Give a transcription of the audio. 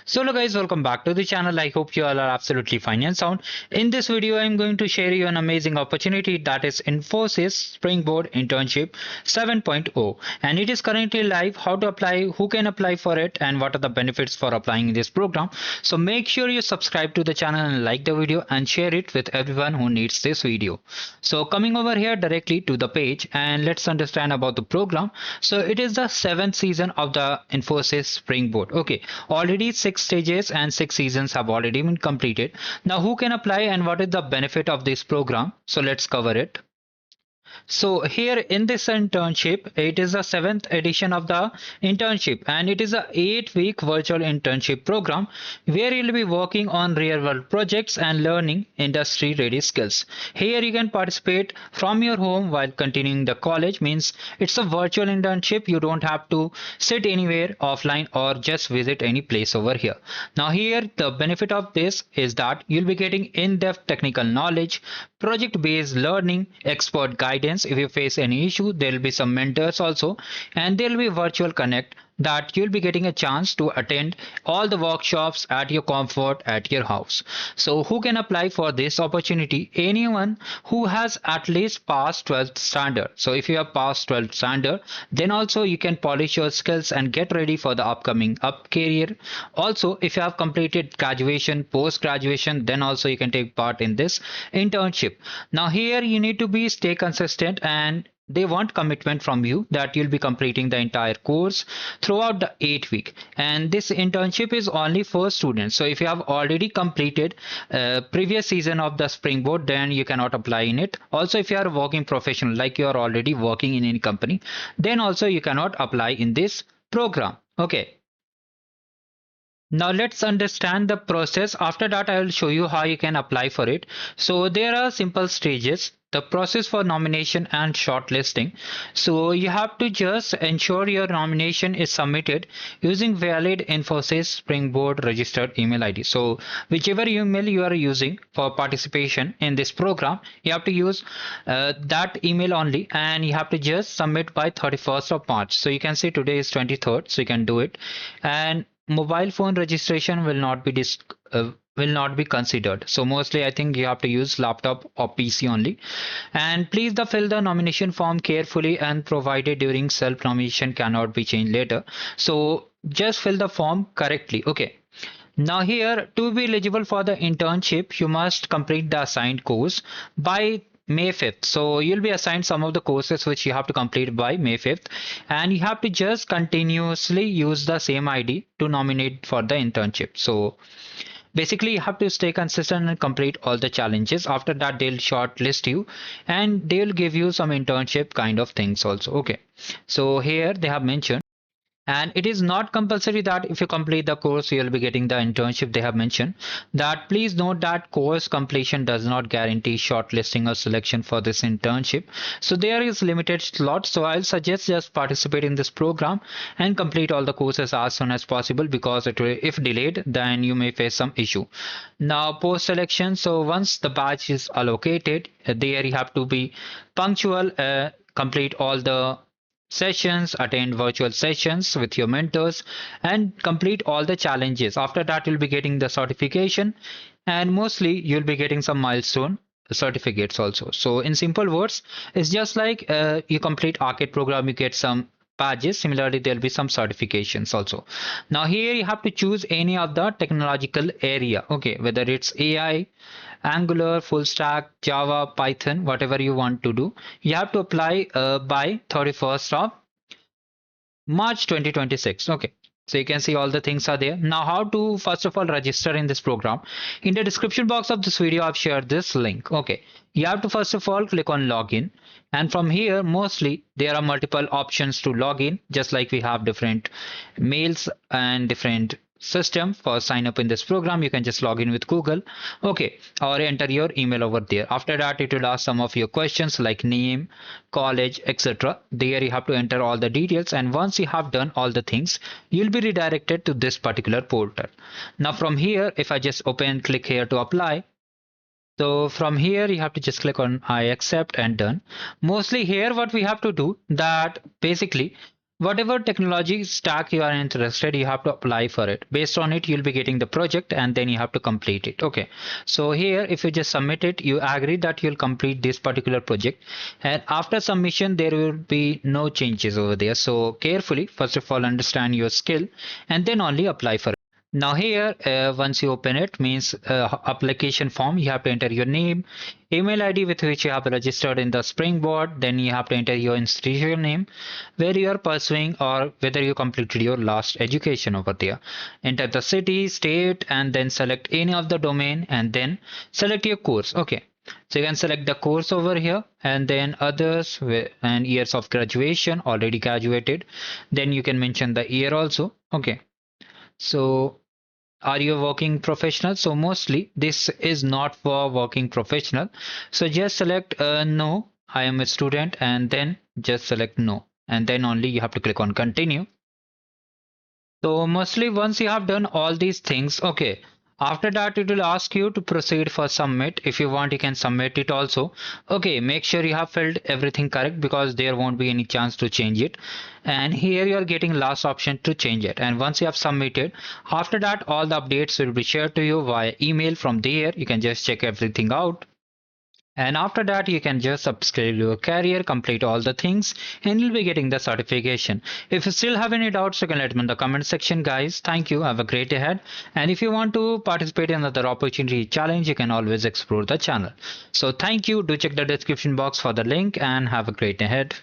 So hello guys, welcome back to the channel. I hope you all are absolutely fine and sound. In this video, I'm going to share you an amazing opportunity that is Infosys Springboard Internship 7.0, and it is currently live. How to apply, who can apply for it, and what are the benefits for applying this program. So make sure you subscribe to the channel and like the video and share it with everyone who needs this video. So coming over here directly to the page, and let's understand about the program. So it is the 7th season of the Infosys Springboard. Okay, already 6 stages and 6 seasons have already been completed. Now who can apply and what is the benefit of this program? So let's cover it. So here in this internship, it is the 7th edition of the internship, and it is a 8-week virtual internship program where you'll be working on real world projects and learning industry ready skills. Here you can participate from your home while continuing the college. Means it's a virtual internship. You don't have to sit anywhere offline or just visit any place over here. Now here the benefit of this is that you'll be getting in-depth technical knowledge, project based learning, expert guidance. If you face any issue, there will be some mentors also, and there will be virtual connect that you'll be getting a chance to attend all the workshops at your comfort at your house. So who can apply for this opportunity? Anyone who has at least passed 12th standard. So if you have passed 12th standard, then also you can polish your skills and get ready for the upcoming up career. Also, if you have completed graduation, post graduation, then also you can take part in this internship. Now here you need to be stay consistent, and they want commitment from you that you'll be completing the entire course throughout the 8 week. And this internship is only for students. So if you have already completed previous season of the Springboard, then you cannot apply in it. Also, if you are a working professional, like you are already working in any company, then also you cannot apply in this program. Okay. Now let's understand the process. After that, I will show you how you can apply for it. So there are simple stages. The process for nomination and shortlisting. So you have to just ensure your nomination is submitted using valid Infosys Springboard registered email ID. So whichever email you are using for participation in this program, you have to use that email only, and you have to just submit by 31st of March. So you can see today is 23rd, so you can do it. And mobile phone registration will not be considered. So mostly I think you have to use laptop or PC only. And please fill the nomination form carefully and provided during self nomination cannot be changed later. So just fill the form correctly. Okay. Now here, to be eligible for the internship, you must complete the assigned course by May 5th. So you'll be assigned some of the courses which you have to complete by May 5th, and you have to just continuously use the same ID to nominate for the internship. So basically you have to stay consistent and complete all the challenges. After that, they'll shortlist you and they'll give you some internship kind of things also. Okay, so here they have mentioned, and it is not compulsory that if you complete the course you'll be getting the internship. They have mentioned that please note that course completion does not guarantee shortlisting or selection for this internship. So there is limited slots. So I'll suggest just participate in this program and complete all the courses as soon as possible, because if delayed, then you may face some issue. Now post selection. So once the batch is allocated, there you have to be punctual, complete all the sessions, attend virtual sessions with your mentors, and complete all the challenges. After that, you'll be getting the certification, and mostly you'll be getting some milestone certificates also. So in simple words, it's just like you complete arcade program, you get some badges. Similarly, there'll be some certifications also. Now here you have to choose any of the technological area. Okay, whether it's AI, Angular, full stack, Java, Python, whatever you want to do. You have to apply by 31st of March 2026. Okay. So you can see all the things are there. Now how to first of all register in this program. In the description box of this video, I've shared this link. Okay. You have to first of all click on login. And from here, mostly there are multiple options to log in, just like we have different mails and different system for sign up in this program. You can just log in with Google, okay, or enter your email over there. After that, it will ask some of your questions like name, college, etc. There you have to enter all the details, and once you have done all the things, you'll be redirected to this particular portal. Now from here, if I just click here to apply, so from here you have to just click on I accept and done. Mostly here what we have to do, that basically whatever technology stack you are interested, you have to apply for it. Based on it, you'll be getting the project and then you have to complete it. Okay, so here if you just submit it, you agree that you'll complete this particular project, and after submission there will be no changes over there. So carefully first of all understand your skill and then only apply for it. Now here, once you open it, means application form, you have to enter your name, email ID with which you have registered in the Springboard, then you have to enter your institution name, where you are pursuing or whether you completed your last education over there. Enter the city, state, and then select any of the domain and then select your course. Okay. So you can select the course over here and then others and years of graduation, already graduated. Then you can mention the year also. Okay. So are you a working professional? So mostly this is not for working professional. So just select no, I am a student, and then just select no, and then only you have to click on continue. So mostly once you have done all these things, okay, after that it will ask you to proceed for submit. If you want, you can submit it also. Okay, make sure you have filled everything correct because there won't be any chance to change it. And here you are getting last option to change it. And once you have submitted, after that all the updates will be shared to you via email. From there you can just check everything out. And after that, you can just upscale your career, complete all the things, and you'll be getting the certification. If you still have any doubts, you can let me in the comment section, guys. Thank you. Have a great day ahead. And if you want to participate in another opportunity challenge, you can always explore the channel. So thank you. Do check the description box for the link and have a great day ahead.